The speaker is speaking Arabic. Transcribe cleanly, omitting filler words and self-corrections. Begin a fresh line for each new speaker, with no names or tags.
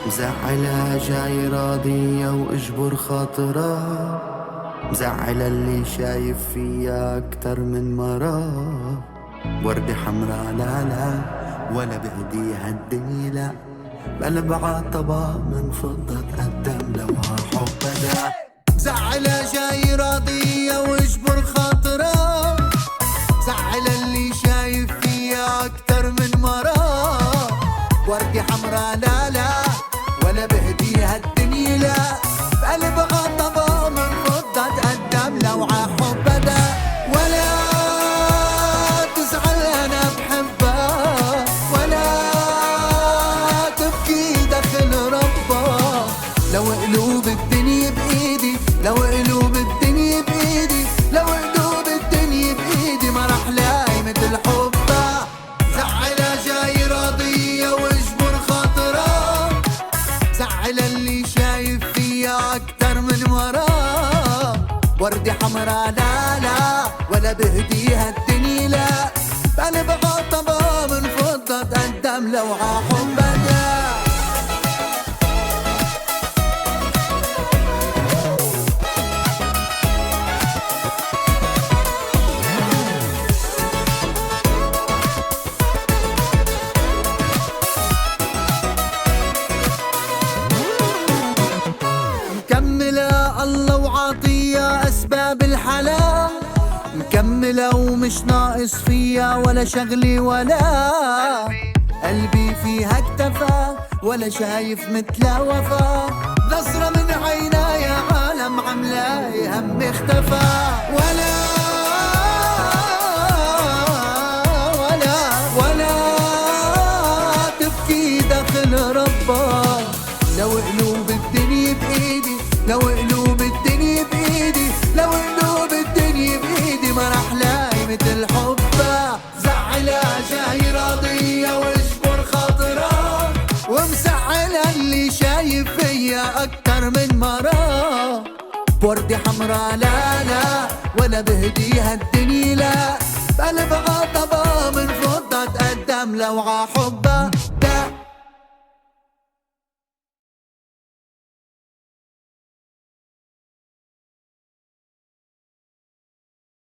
مزعلها جاي راضية واجبر خاطرها، مزعل اللي شايف فيها اكتر من مرة. وردة حمرا لا لا ولا بهديها الدنيا لا، بقلب عطبة من فضة تقدم لو حب بدا. مزعلها جاي راضية واجبر خاطرها، مزعل اللي شايف فيها اكتر من مرة. وردة حمرا لا لا ولا بهديها الدنيا لا، بقلب غضبة من فضة تقدم لو حب بدا. ولا تزعل انا بحبها، ولا تبكي داخل ربها. لو قلوب الدنيا بايدي، لو قلوب الدنيا بايدي، لو قلوب الدنيا بايدي ما رح لاقي مثل حبها. زعلها جاي راضية واجبر خاطرها، زعل اللي شايف فيها اكتر من مرة. وردة حمرا لا لا ولا بهديها الدنيا لا، بقلب غضبة من فضة تقدم لو حب بدا. مكملة الله وعطية أسباب الحلا، مكملة ومش ناقص فيها ولا شغلي ولا قلبي فيها اكتفى، ولا شايف مثلها وفا. نظرة من عينا يا عالم عملاي هم اختفى. ولا ولا ولا تبكي داخل ربها. لو قلوب الدنيا بايدي، لو قلوب الدنيا بايدي، لو قلوب الدنيا بايدي ما رح لاقي مثل حبها. زعلها جاي راضية واجبر خاطرها، ومزعلها اللي شايف فيا اكتر من مرة. وردة حمرا لا لا ولا بهديها الدنيا لا، بقلب غضبة من فضة تقدم لو حبها.